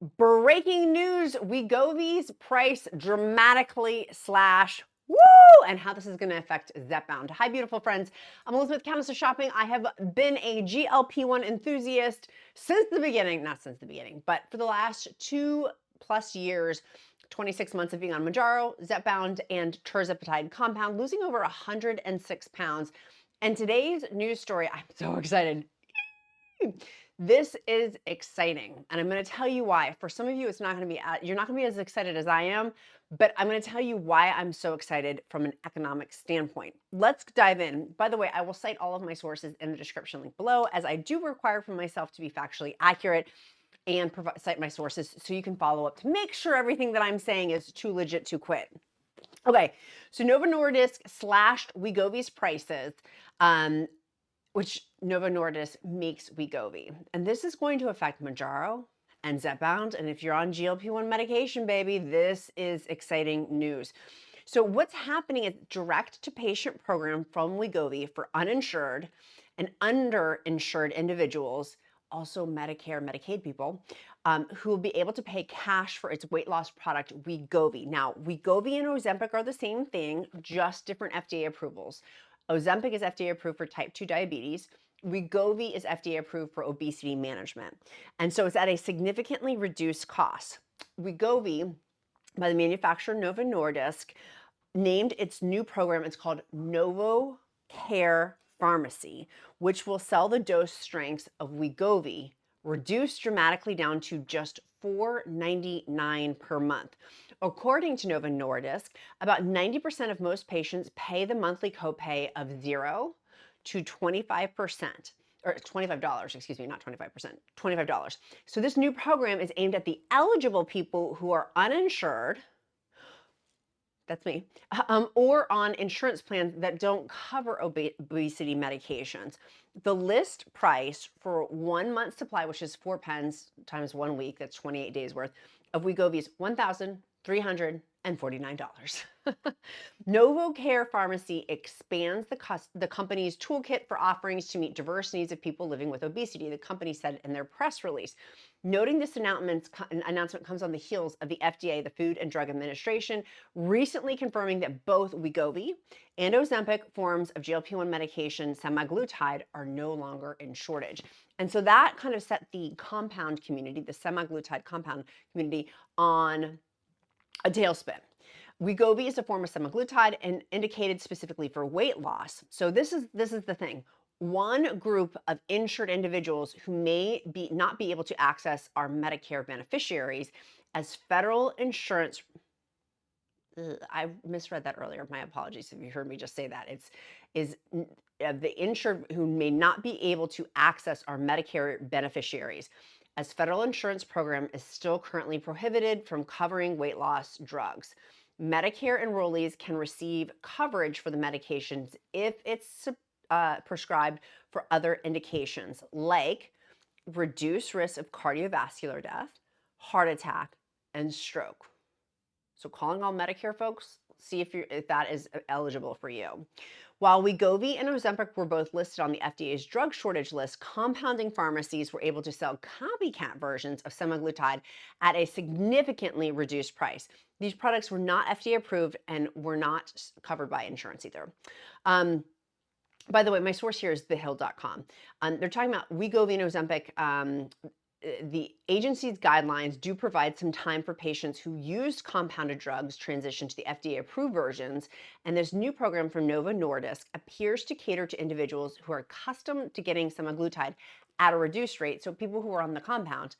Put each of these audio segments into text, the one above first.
Breaking news, Wegovy's price dramatically slash woo, and how this is going to affect Zepbound. Hi, beautiful friends. I'm Elizabeth, Countess of Shopping. I have been a GLP-1 enthusiast since the beginning, not since the beginning, but for the last 2+ years, 26 months of being on Mounjaro, Zepbound, and Tirzepatide compound, losing over 106 pounds. And today's news story, I'm so excited. This is exciting, and I'm going to tell you why. For some of you, it's not going to be, you're not going to be as excited as I am, but I'm going to tell you why I'm so excited from an economic standpoint. Let's dive in. By the way, I will cite all of my sources in the description link below, as I do require from myself to be factually accurate and cite my sources so you can follow up to make sure everything that I'm saying is too legit to quit. Okay, so Novo Nordisk slashed Wegovy's prices, which Novo Nordisk makes Wegovy. And this is going to affect Mounjaro and Zepbound. And if you're on GLP-1 medication, baby, this is exciting news. So what's happening is direct-to-patient program from Wegovy for uninsured and underinsured individuals, also Medicare, Medicaid people, who will be able to pay cash for its weight loss product, Wegovy. Now, Wegovy and Ozempic are the same thing, just different FDA approvals. Ozempic is FDA approved for type 2 diabetes. Wegovy is FDA approved for obesity management. And so it's at a significantly reduced cost. Wegovy, by the manufacturer Novo Nordisk, named its new program, it's called Novo Care Pharmacy, which will sell the dose strengths of Wegovy reduced dramatically down to just $4.99 per month. According to Novo Nordisk, about 90% of most patients pay the monthly copay of 0 to 25%, or $25, excuse me, not 25%, $25. So this new program is aimed at the eligible people who are uninsured, that's me, or on insurance plans that don't cover obesity medications. The list price for 1 month supply, which is 4 pens times 1 week, that's 28 days worth, of Wegovy is $1,349. Novo Care Pharmacy expands the company's toolkit for offerings to meet diverse needs of people living with obesity, the company said in their press release. Noting this announcement comes on the heels of the FDA, the Food and Drug Administration, recently confirming that both Wegovy and Ozempic forms of GLP-1 medication, Semaglutide, are no longer in shortage. And so that kind of set the compound community, the Semaglutide compound community, on a tailspin. Wegovy is a form of semaglutide and indicated specifically for weight loss. So this is the thing. One group of insured individuals who may not be able to access our Medicare beneficiaries as federal insurance. I misread that earlier. My apologies if you heard me just say that. The insured who may not be able to access our Medicare beneficiaries, as federal insurance program is still currently prohibited from covering weight loss drugs. Medicare enrollees can receive coverage for the medications if it's prescribed for other indications, like reduced risk of cardiovascular death, heart attack, and stroke. So calling all Medicare folks, see if that is eligible for you. While Wegovy and Ozempic were both listed on the FDA's drug shortage list, compounding pharmacies were able to sell copycat versions of semaglutide at a significantly reduced price. These products were not FDA approved and were not covered by insurance either. By the way, my source here is thehill.com. They're talking about Wegovy and Ozempic. The agency's guidelines do provide some time for patients who used compounded drugs transition to the FDA-approved versions, and this new program from Novo Nordisk appears to cater to individuals who are accustomed to getting semaglutide at a reduced rate, so people who are on the compound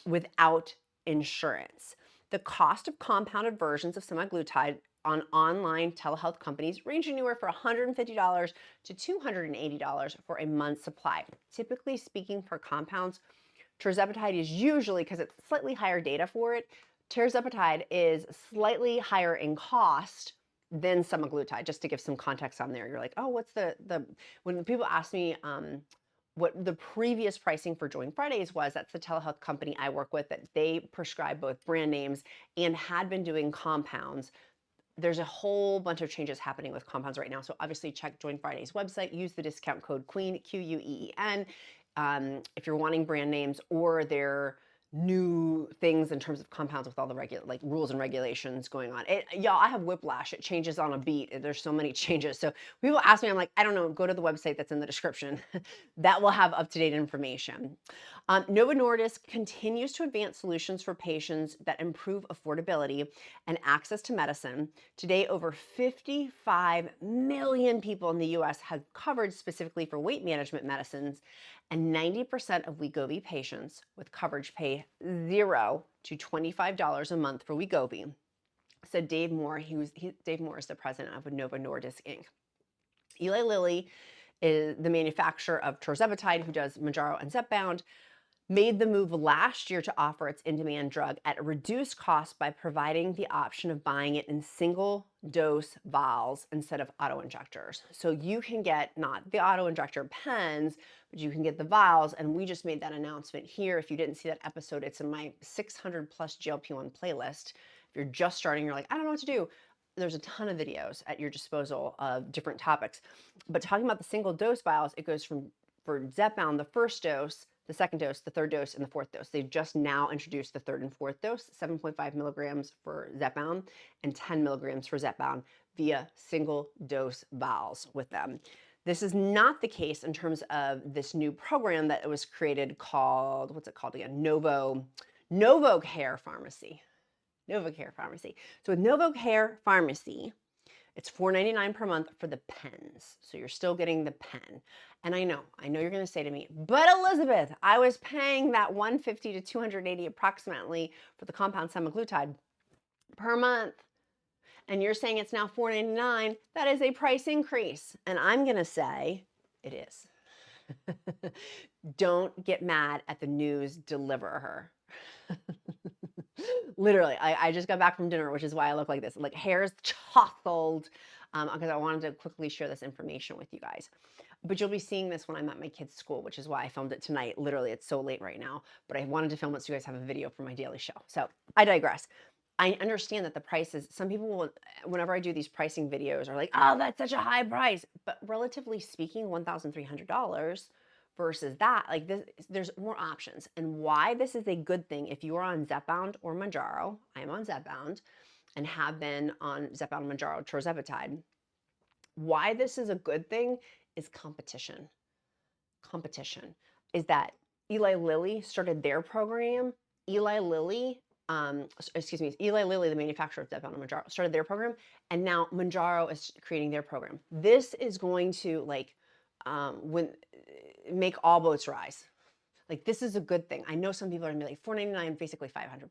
without insurance. The cost of compounded versions of semaglutide on online telehealth companies range anywhere from $150 to $280 for a month's supply. Typically speaking, for compounds, Tirzepatide is usually, because it's slightly higher data for it, Tirzepatide is slightly higher in cost than semaglutide, just to give some context on there. You're like, oh, what's when people ask me what the previous pricing for Join Fridays was, that's the telehealth company I work with, that they prescribe both brand names and had been doing compounds. There's a whole bunch of changes happening with compounds right now. So obviously check Join Friday's website, use the discount code QUEEN, QUEEN, if you're wanting brand names or their new things in terms of compounds with all the rules and regulations going on. Y'all, I have whiplash. It changes on a beat. There's so many changes. So people ask me, I'm like, I don't know, go to the website that's in the description. That will have up-to-date information. Novo Nordisk continues to advance solutions for patients that improve affordability and access to medicine. Today, over 55 million people in the US have coverage specifically for weight management medicines, and 90% of Wegovy patients with coverage pay $0 to $25 a month for Wegovy, said Dave Moore. Dave Moore is the president of Novo Nordisk Inc. Eli Lilly is the manufacturer of Tirzepatide, who does Mounjaro and Zepbound, made the move last year to offer its in-demand drug at a reduced cost by providing the option of buying it in single-dose vials instead of auto-injectors. So you can get not the auto-injector pens, but you can get the vials, and we just made that announcement here. If you didn't see that episode, it's in my 600-plus GLP-1 playlist. If you're just starting, you're like, I don't know what to do. There's a ton of videos at your disposal of different topics. But talking about the single-dose vials, it goes from, for Zepbound, the first dose, the second dose, the third dose, and the fourth dose. They've just now introduced the third and fourth dose, 7.5 milligrams for Zepbound and 10 milligrams for Zepbound via single dose vials with them. This is not the case in terms of this new program that was created called, what's it called again? NovoCare Pharmacy. NovoCare Pharmacy. So with NovoCare Pharmacy, it's $4.99 per month for the pens. So you're still getting the pen. And I know you're going to say to me, but Elizabeth, I was paying that $150 to $280 approximately for the compound semaglutide per month. And you're saying it's now $4.99. That is a price increase. And I'm going to say it is. Don't get mad at the news deliverer. Literally, I just got back from dinner, which is why I look like this. Like, hair's tousled, because I wanted to quickly share this information with you guys. But you'll be seeing this when I'm at my kids' school, which is why I filmed it tonight. Literally, it's so late right now, but I wanted to film it so you guys have a video for my daily show. So I digress. I understand that the prices, some people will, whenever I do these pricing videos, are like, oh, that's such a high price. But relatively speaking, $1,300 versus that, like this, there's more options. And why this is a good thing, if you are on Zepbound or Mounjaro, I am on Zepbound and have been on Zepbound, Mounjaro, Tirzepatide. Why this is a good thing is competition. Competition is that Eli Lilly started their program. Eli Lilly, the manufacturer of Zepbound and Mounjaro, started their program, and now Mounjaro is creating their program. This is going to make all boats rise. Like, this is a good thing. I know some people are gonna be like, $4.99, basically $500.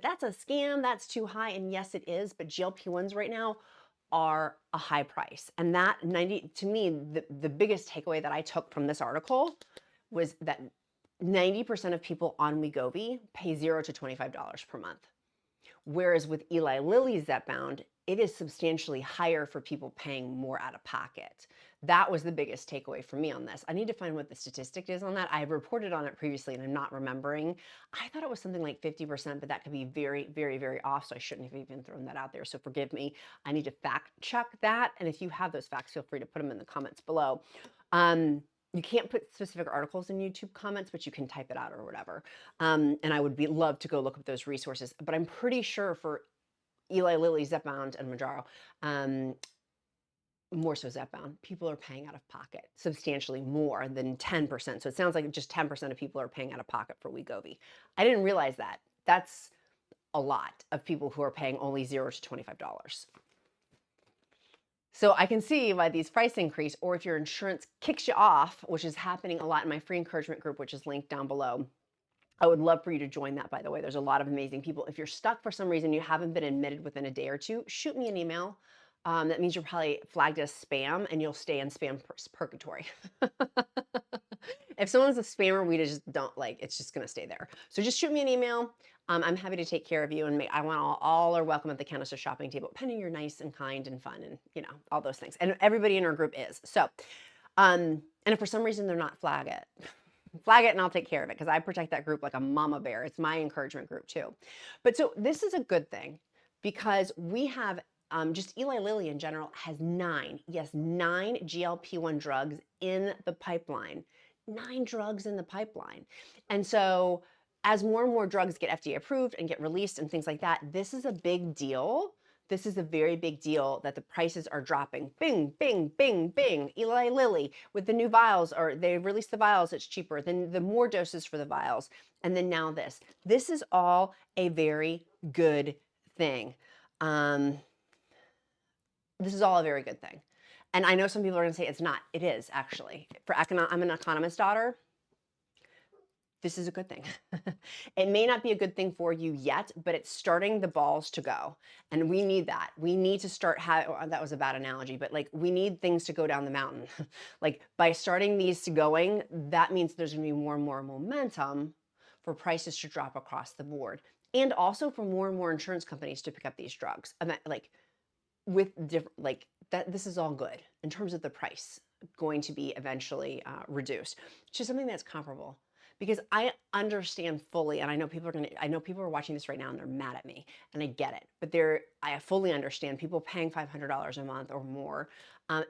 That's a scam. That's too high. And yes, it is. But GLP-1s right now are a high price. And that to me, the biggest takeaway that I took from this article was that 90% of people on Wegovy pay $0 to $25 per month. Whereas with Eli Lilly's Zepbound, it is substantially higher for people paying more out of pocket. That was the biggest takeaway for me on this. I need to find what the statistic is on that. I have reported on it previously and I'm not remembering. I thought it was something like 50%, but that could be very, very, very off. So I shouldn't have even thrown that out there. So forgive me. I need to fact check that. And if you have those facts, feel free to put them in the comments below. You can't put specific articles in YouTube comments, but you can type it out or whatever. And I would love to go look up those resources. But I'm pretty sure for Eli Lilly, Zepbound, and Mounjaro, more so Zepbound, people are paying out of pocket substantially more than 10%. So it sounds like just 10% of people are paying out of pocket for Wegovy. I didn't realize that. That's a lot of people who are paying only $0 to $25. So I can see why these price increase, or if your insurance kicks you off, which is happening a lot in my free encouragement group, which is linked down below. I would love for you to join that, by the way. There's a lot of amazing people. If you're stuck for some reason, you haven't been admitted within a day or two, shoot me an email. That means you're probably flagged as spam and you'll stay in spam purgatory. If someone's a spammer, we just don't it's just going to stay there. So just shoot me an email. I'm happy to take care of you, and I want all are welcome at the Countess of Shopping table, pending you're nice and kind and fun and, all those things. And everybody in our group is. So, and if for some reason they're not, flag it. Flag it and I'll take care of it, because I protect that group like a mama bear. It's my encouragement group too. But so this is a good thing, because we have just Eli Lilly in general has 9 GLP-1 drugs in the pipeline. 9 drugs in the pipeline. And so as more and more drugs get FDA approved and get released and things like that, this is a big deal. This is a very big deal that the prices are dropping. Bing, bing, bing, bing. Eli Lilly with the new vials, or they released the vials, it's cheaper. Then the more doses for the vials. And then now this. This is all a very good thing. This is all a very good thing. And I know some people are going to say it's not. It is, actually. I'm an economist daughter. This is a good thing. It may not be a good thing for you yet, but it's starting the balls to go. And we need that. We need to start that was a bad analogy, but like we need things to go down the mountain. Like by starting these to going, that means there's going to be more and more momentum for prices to drop across the board. And also for more and more insurance companies to pick up these drugs. Like with different, like that, this is all good in terms of the price going to be eventually reduced to something that's comparable. Because I understand fully, and I know people are watching this right now and they're mad at me, and I get it. But I fully understand people paying $500 a month or more.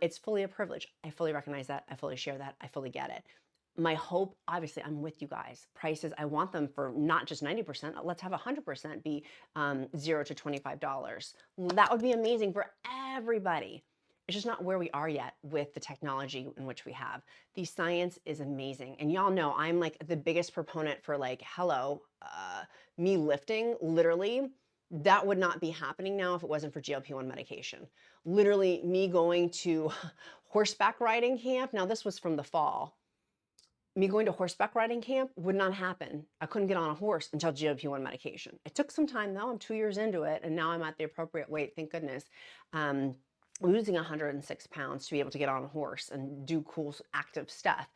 It's fully a privilege. I fully recognize that. I fully share that. I fully get it. My hope, obviously, I'm with you guys. Prices, I want them for not just 90%. Let's have 100% be $0 to $25. That would be amazing for everybody. It's just not where we are yet with the technology in which we have. The science is amazing. And y'all know I'm like the biggest proponent for like, hello, me lifting, literally, that would not be happening now if it wasn't for GLP-1 medication. Literally me going to horseback riding camp. Now this was from the fall. Me going to horseback riding camp would not happen. I couldn't get on a horse until GLP-1 medication. It took some time though. I'm 2 years into it and now I'm at the appropriate weight, thank goodness. Losing 106 pounds to be able to get on a horse and do cool active stuff.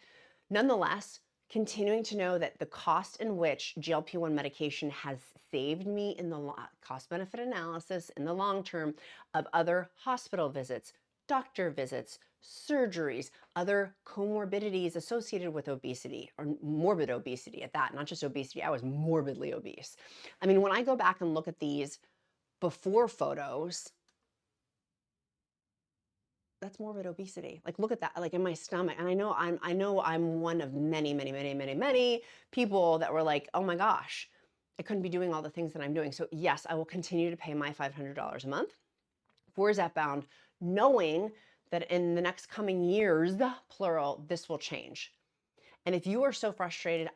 Nonetheless, continuing to know that the cost in which GLP-1 medication has saved me in the cost benefit analysis in the long term of other hospital visits, doctor visits, surgeries, other comorbidities associated with obesity, or morbid obesity at that, not just obesity. I was morbidly obese. I mean, when I go back and look at these before photos, that's morbid obesity. Like, look at that, like in my stomach. And I know I'm one of many people that were like, oh my gosh, I couldn't be doing all the things that I'm doing. So yes, I will continue to pay my $500 a month for Zepbound, knowing that in the next coming years, plural, this will change. And if you are so frustrated,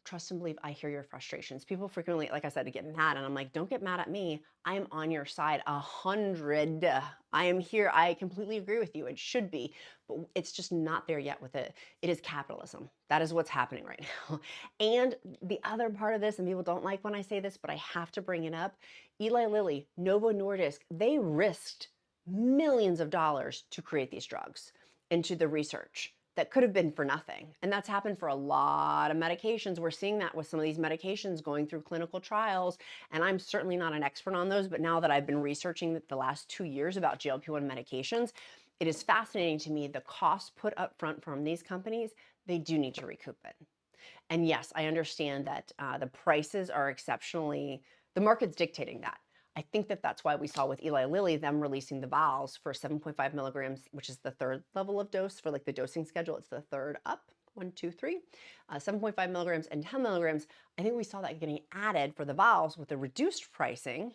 trust and believe I hear your frustrations. People frequently, like I said, get mad, and I'm like, don't get mad at me. I am on your side 100. I am here. I completely agree with you. It should be, but it's just not there yet with it. It is capitalism. That is what's happening right now. And the other part of this, and people don't like when I say this, but I have to bring it up. Eli Lilly, Novo Nordisk, they risked millions of dollars to create these drugs into the research that could have been for nothing. And that's happened for a lot of medications. We're seeing that with some of these medications going through clinical trials. And I'm certainly not an expert on those, but now that I've been researching the last 2 years about GLP-1 medications, it is fascinating to me the cost put up front from these companies, they do need to recoup it. And yes, I understand that the prices are exceptionally, the market's dictating that. I think that that's why we saw with Eli Lilly, them releasing the vials for 7.5 milligrams, which is the third level of dose for like the dosing schedule. It's the third up, 1, 2, 3, 7.5 milligrams and 10 milligrams. I think we saw that getting added for the vials with the reduced pricing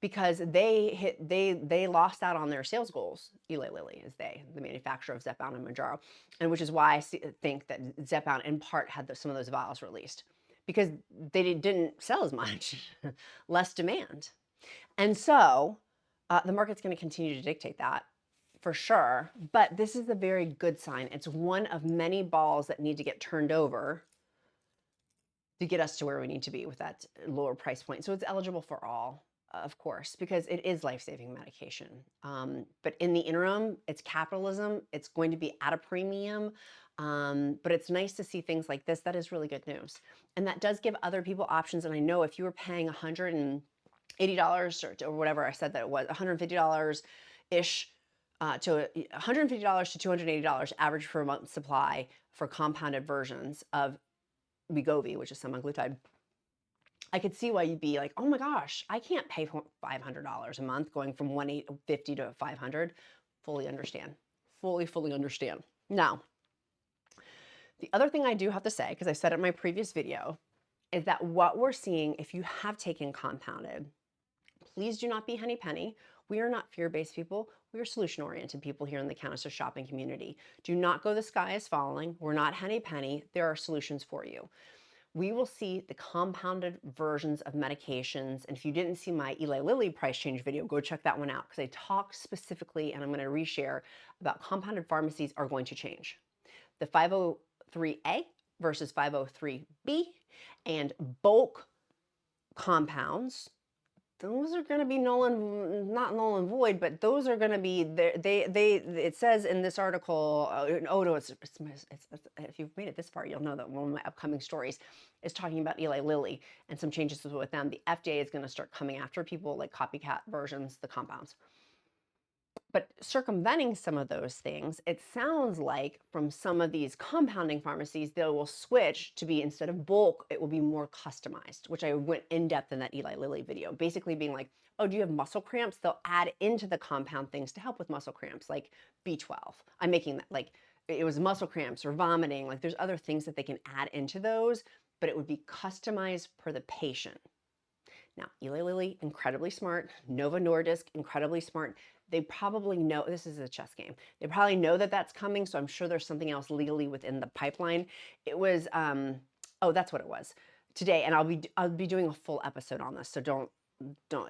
because they lost out on their sales goals. Eli Lilly is the manufacturer of Zepbound and Mounjaro, and which is why I think that Zepbound in part had some of those vials released because they didn't sell as much, less demand. And so the market's going to continue to dictate that for sure. But this is a very good sign. It's one of many balls that need to get turned over to get us to where we need to be with that lower price point. So it's eligible for all, of course, because it is life-saving medication. But in the interim, it's capitalism. It's going to be at a premium. But it's nice to see things like this. That is really good news. And that does give other people options. And I know if you were paying $180 or whatever I said that it was, $150-ish to $150 to $280 average per month supply for compounded versions of Wegovy, which is semaglutide. I could see why you'd be like, oh my gosh, I can't pay $500 a month going from $150 to $500. Fully understand. Fully understand. Now, the other thing I do have to say, because I said it in my previous video, is that what we're seeing, if you have taken compounded, please do not be henny penny. We are not fear-based people. We are solution-oriented people here in the Countess of Shopping community. Do not go the sky is falling. We're not henny penny. There are solutions for you. We will see the compounded versions of medications. And if you didn't see my Eli Lilly price change video, go check that one out because I talk specifically, and I'm going to reshare, about compounded pharmacies are going to change. The 503A versus 503B and bulk compounds, those are going to be not null and void, but those are going to be, it says in this article, oh no, if you've made it this far, you'll know that one of my upcoming stories is talking about Eli Lilly and some changes with them. The FDA is going to start coming after people like copycat versions, the compounds. But circumventing some of those things, it sounds like from some of these compounding pharmacies, they will switch to be, instead of bulk, it will be more customized, which I went in depth in that Eli Lilly video, basically being like, oh, do you have muscle cramps? They'll add into the compound things to help with muscle cramps, like B12. I'm making that, like, it was muscle cramps or vomiting, like there's other things that they can add into those, but it would be customized per the patient. Now, Eli Lilly, incredibly smart. Novo Nordisk, incredibly smart. They probably know, this is a chess game. They probably know that that's coming, so I'm sure there's something else legally within the pipeline. It was, oh, that's what it was. Today, and I'll be doing a full episode on this, so don't,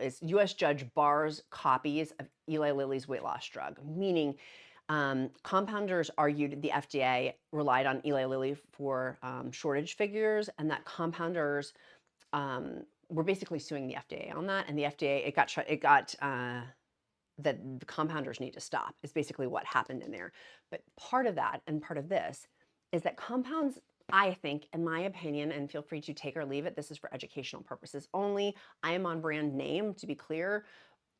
it's U.S. judge bars copies of Eli Lilly's weight loss drug, meaning compounders argued the FDA relied on Eli Lilly for shortage figures, and that compounders we're basically suing the FDA on that, and the FDA, that the compounders need to stop is basically what happened in there. But part of that and part of this is that compounds, I think, in my opinion, and feel free to take or leave it, this is for educational purposes only. I am on brand name, to be clear.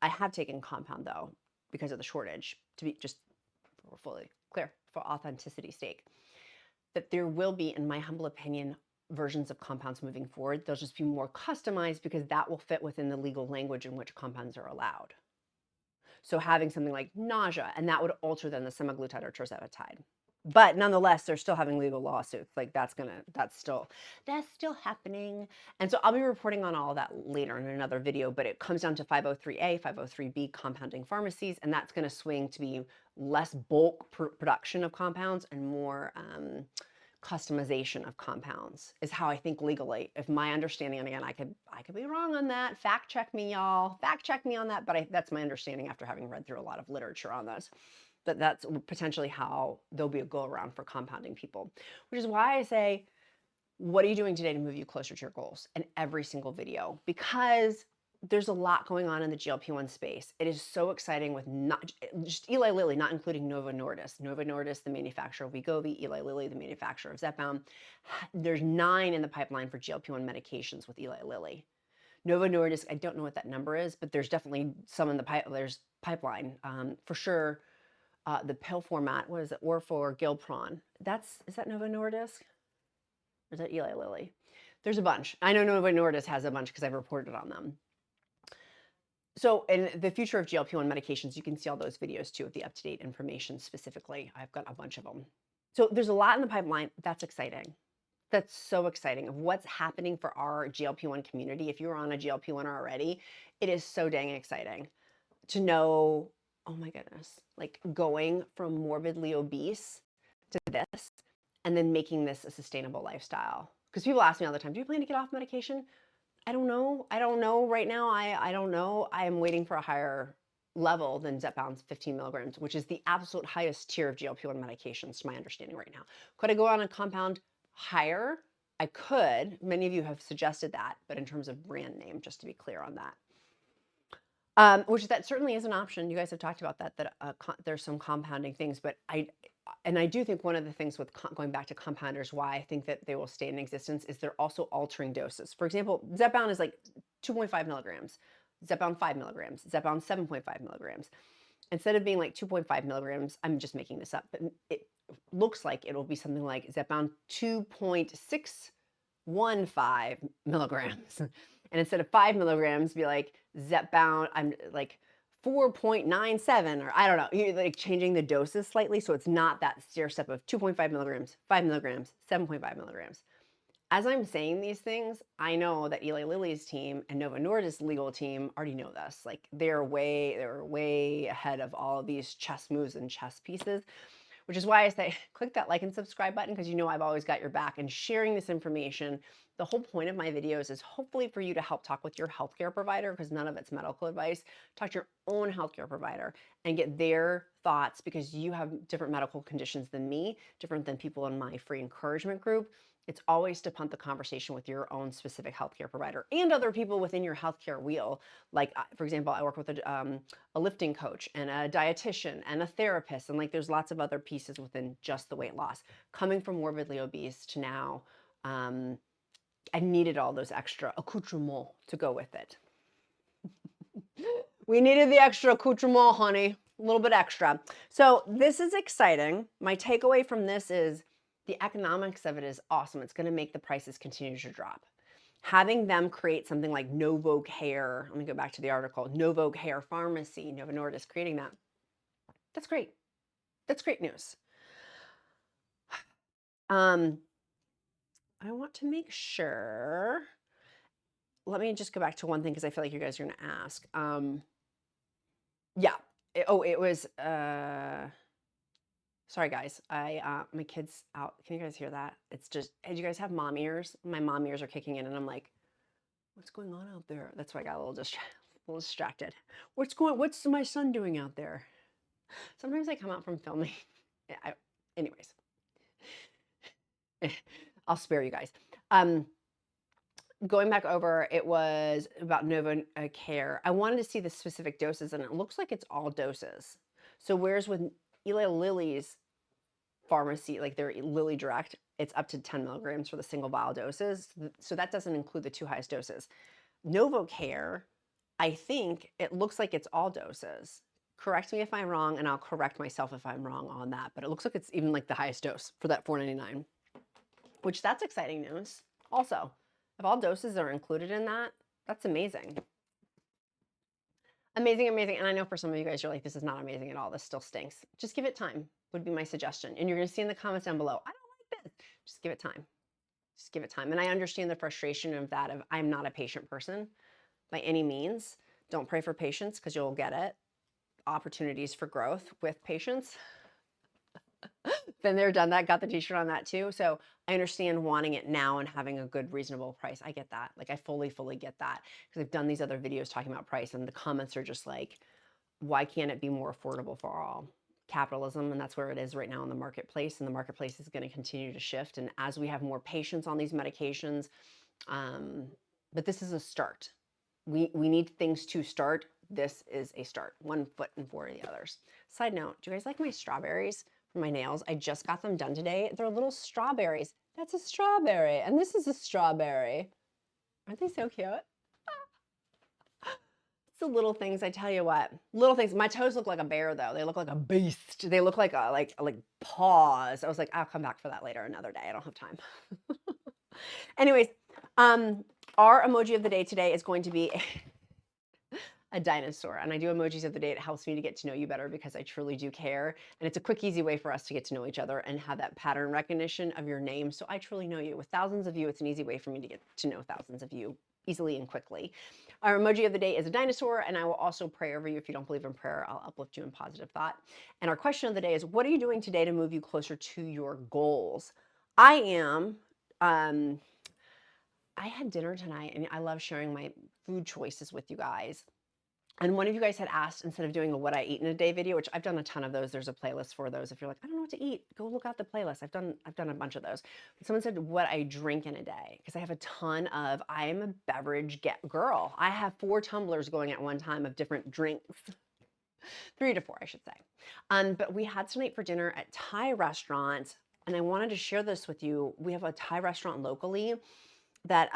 I have taken compound though, because of the shortage, to be just fully clear, for authenticity's sake, that there will be, in my humble opinion, versions of compounds moving forward. They'll just be more customized because that will fit within the legal language in which compounds are allowed. So having something like nausea, and that would alter then the semaglutide or tirzepatide. But nonetheless, they're still having legal lawsuits. Like that's still happening. And so I'll be reporting on all of that later in another video, but it comes down to 503A, 503B compounding pharmacies, and that's going to swing to be less bulk production of compounds and more customization of compounds is how I think legally, if my understanding, and again, I could be wrong on that. Fact check me, y'all. Fact check me on that, but that's my understanding after having read through a lot of literature on this. But that's potentially how there'll be a go around for compounding people, which is why I say, what are you doing today to move you closer to your goals in every single video? Because there's a lot going on in the GLP-1 space. It is so exciting with not just Eli Lilly, not including Novo Nordisk. Novo Nordisk, the manufacturer of Wegovy, Eli Lilly, the manufacturer of Zepbound. There's 9 in the pipeline for GLP-1 medications with Eli Lilly. Novo Nordisk, I don't know what that number is, but there's definitely some in the there's pipeline. For sure, the pill format, what is it, Orforglipron or Gilpron? Is that Novo Nordisk? Or is that Eli Lilly? There's a bunch. I know Novo Nordisk has a bunch because I've reported on them. So in the future of GLP-1 medications, you can see all those videos too, with the up-to-date information specifically. I've got a bunch of them. So there's a lot in the pipeline. That's exciting. That's so exciting of what's happening for our GLP-1 community. If you're on a GLP-1 already, it is so dang exciting to know, oh my goodness, like going from morbidly obese to this and then making this a sustainable lifestyle. Because people ask me all the time, do you plan to get off medication? I don't know. I don't know right now. I don't know. I am waiting for a higher level than Zepbound's 15 milligrams, which is the absolute highest tier of GLP-1 medications to my understanding right now. Could I go on a compound higher? I could. Many of you have suggested that, but in terms of brand name, just to be clear on that. Which that certainly is an option. You guys have talked about that there's some compounding things, but I do think one of the things with going back to compounders, why I think that they will stay in existence is they're also altering doses. For example, Zepbound is like 2.5 milligrams, Zepbound 5 milligrams, Zepbound 7.5 milligrams. Instead of being like 2.5 milligrams, I'm just making this up, but it looks like it will be something like Zepbound 2.615 milligrams. And instead of 5 milligrams, be like Zepbound, I'm like 4.97, or I don't know, you're like changing the doses slightly. So it's not that stair step of 2.5 milligrams, 5 milligrams, 7.5 milligrams. As I'm saying these things, I know that Eli Lilly's team and Novo Nordisk's legal team already know this. Like they're way ahead of all of these chess moves and chess pieces, which is why I say click that like and subscribe button, because you know I've always got your back. And sharing this information, the whole point of my videos is hopefully for you to help talk with your healthcare provider, because none of it's medical advice. Talk to your own healthcare provider and get their thoughts, because you have different medical conditions than me, different than people in my free encouragement group. It's always to punt the conversation with your own specific healthcare provider and other people within your healthcare wheel. Like, for example, I work with a lifting coach and a dietitian and a therapist. And like, there's lots of other pieces within just the weight loss. Coming from morbidly obese to now, I needed all those extra accoutrements to go with it. We needed the extra accoutrement, honey. A little bit extra. So this is exciting. My takeaway from this is the economics of it is awesome. It's going to make the prices continue to drop. Having them create something like Novo Care, let me go back to the article, Novo Care Pharmacy, Novo Nordisk creating that. That's great. That's great news. I want to make sure, let me just go back to one thing because I feel like you guys are going to ask. Yeah. It was, sorry guys, my kid's out. Can you guys hear that? It's just, hey, do you guys have mom ears? My mom ears are kicking in and I'm like, what's going on out there? That's why I got a little distracted. What's my son doing out there? Sometimes I come out from filming. Yeah, anyways, I'll spare you guys. Going back over, it was about Novo Care. I wanted to see the specific doses, and it looks like it's all doses. So whereas with Eli Lilly's pharmacy, like their Lilly Direct, it's up to 10 milligrams for the single vial doses. So that doesn't include the 2 highest doses. Novo Care, I think it looks like it's all doses. Correct me if I'm wrong, and I'll correct myself if I'm wrong on that. But it looks like it's even like the highest dose for that $4.99, which that's exciting news. Also, if all doses are included in that, that's amazing. Amazing, amazing. And I know for some of you guys, you're like, this is not amazing at all. This still stinks. Just give it time, would be my suggestion. And you're going to see in the comments down below, I don't like this. Just give it time. Just give it time. And I understand the frustration of that, of I'm not a patient person by any means. Don't pray for patience because you'll get it. Opportunities for growth with patience. Been there, done that, got the t-shirt on that too. So I understand wanting it now and having a good, reasonable price. I get that. Like I fully get that, because I've done these other videos talking about price and the comments are just like, why can't it be more affordable for all? Capitalism, and that's where it is right now in the marketplace, and the marketplace is going to continue to shift. And as we have more patients on these medications, but this is a start. We need things to start. This is a start. 1 foot in 4 of the others. Side note, do you guys like my strawberries for my nails? I just got them done today. They're little strawberries. That's a strawberry, and this is a strawberry. Aren't they so cute? It's the little things, I tell you what. Little things. My toes look like a bear, though. They look like a beast. They look like like paws. I was like, I'll come back for that later another day. I don't have time. Anyways, our emoji of the day today is going to be a dinosaur. And I do emojis of the day. It helps me to get to know you better because I truly do care. And it's a quick, easy way for us to get to know each other and have that pattern recognition of your name. So I truly know you. With thousands of you, it's an easy way for me to get to know thousands of you easily and quickly. Our emoji of the day is a dinosaur, and I will also pray over you. If you don't believe in prayer, I'll uplift you in positive thought. And our question of the day is, what are you doing today to move you closer to your goals? I am, I had dinner tonight, and I love sharing my food choices with you guys. And one of you guys had asked, instead of doing a what I eat in a day video, which I've done a ton of those, there's a playlist for those. If you're like, I don't know what to eat, go look out the playlist. I've done a bunch of those. But someone said what I drink in a day, because I have a ton of, I am a beverage girl. I have 4 tumblers going at one time of different drinks. 3 to 4, I should say. But we had tonight for dinner at Thai restaurant, and I wanted to share this with you. We have a Thai restaurant locally that,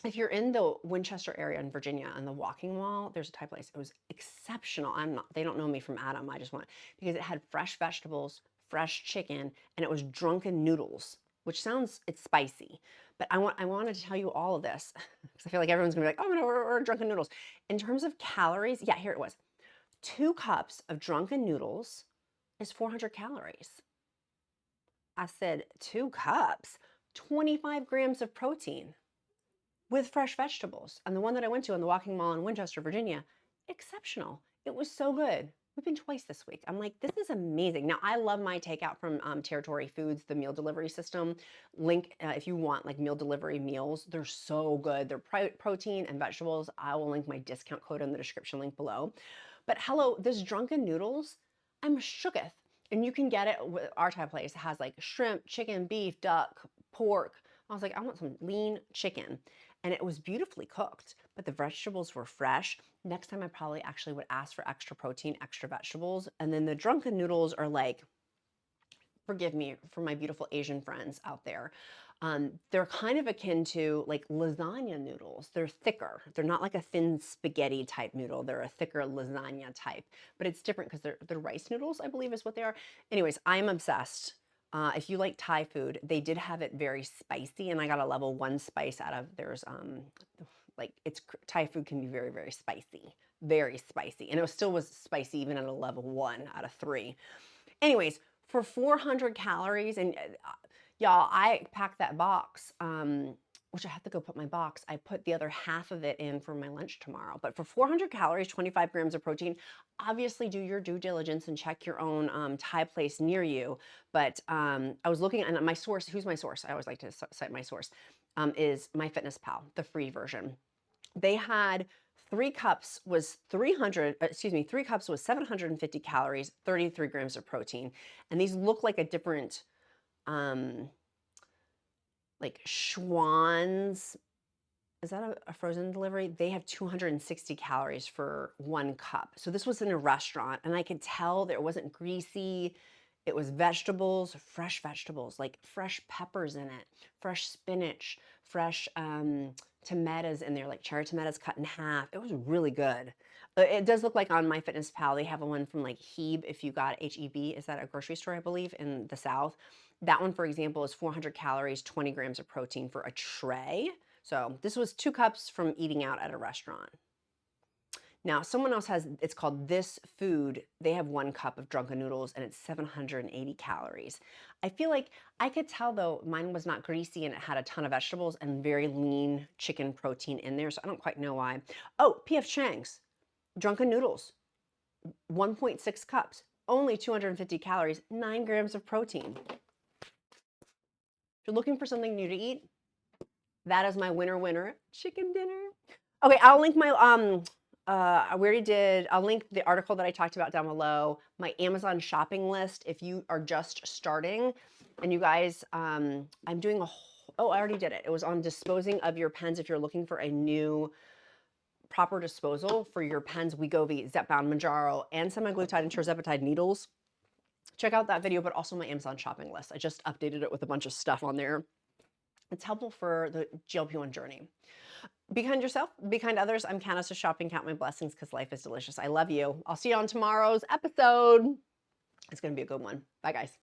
if you're in the Winchester area in Virginia on the Walking Wall, there's a Thai place. It was exceptional. They don't know me from Adam. I just want, because it had fresh vegetables, fresh chicken, and it was drunken noodles, which sounds, it's spicy. But I wanted to tell you all of this because I feel like everyone's gonna be like, oh, I'm gonna order drunken noodles. In terms of calories, yeah, here it was. 2 cups of drunken noodles is 400 calories. I said 2 cups. 25 grams of protein with fresh vegetables. And the one that I went to on the Walking Mall in Winchester, Virginia, exceptional. It was so good. We've been twice this week. I'm like, this is amazing. Now, I love my takeout from Territory Foods, the meal delivery system. Link if you want like meal delivery meals. They're so good. They're protein and vegetables. I will link my discount code in the description link below. But hello, this drunken noodles, I'm shooketh. And you can get it with our Thai place. It has like shrimp, chicken, beef, duck, pork. I was like, I want some lean chicken. And it was beautifully cooked, but the vegetables were fresh. Next time I probably actually would ask for extra protein, extra vegetables. And then the drunken noodles are like, forgive me for my beautiful Asian friends out there. They're kind of akin to like lasagna noodles. They're thicker. They're not like a thin spaghetti type noodle. They're a thicker lasagna type, but it's different because they're rice noodles, I believe is what they are. Anyways, I'm obsessed. If you like Thai food, they did have it very spicy, and I got a level 1 spice out of theirs. Like Thai food can be very, very spicy, and it still was spicy even at a level 1 out of 3. Anyways, for 400 calories, and y'all, I packed that box, which I have to go put my box. I put the other half of it in for my lunch tomorrow. But for 400 calories, 25 grams of protein, obviously do your due diligence and check your own Thai place near you. But I was looking, and my source, who's my source? I always like to cite my source, is MyFitnessPal, the free version. They had 3 cups was 3 cups was 750 calories, 33 grams of protein. And these look like a different, like Schwann's, is that a frozen delivery? They have 260 calories for 1 cup. So this was in a restaurant, and I could tell that it wasn't greasy. It was vegetables, fresh vegetables, like fresh peppers in it, fresh spinach, fresh tomatoes in there, like cherry tomatoes cut in half. It was really good. It does look like on MyFitnessPal, they have one from like Heb, if you got HEB, is that a grocery store, I believe, in the South? That one, for example, is 400 calories, 20 grams of protein for a tray. So this was 2 cups from eating out at a restaurant. Now, someone else has, it's called This Food. They have 1 cup of drunken noodles, and it's 780 calories. I feel like I could tell, though, mine was not greasy, and it had a ton of vegetables and very lean chicken protein in there, so I don't quite know why. Oh, P.F. Chang's drunken noodles, 1.6 cups, only 250 calories, 9 grams of protein. If you're looking for something new to eat, that is my winner chicken dinner. Okay, I'll link my I'll link the article that I talked about down below, my Amazon shopping list if you are just starting. And you guys, I'm doing I already did it. It was on disposing of your pens if you're looking for a new proper disposal for your pens, Wegovy, Zepbound, Mounjaro, and Semaglutide and Tirzepatide needles. Check out that video, but also my Amazon shopping list. I just updated it with a bunch of stuff on there. It's helpful for the GLP-1 journey. Be kind to yourself, be kind to others. I'm Candace of Shopping. Count my blessings because life is delicious. I love you. I'll see you on tomorrow's episode. It's going to be a good one. Bye, guys.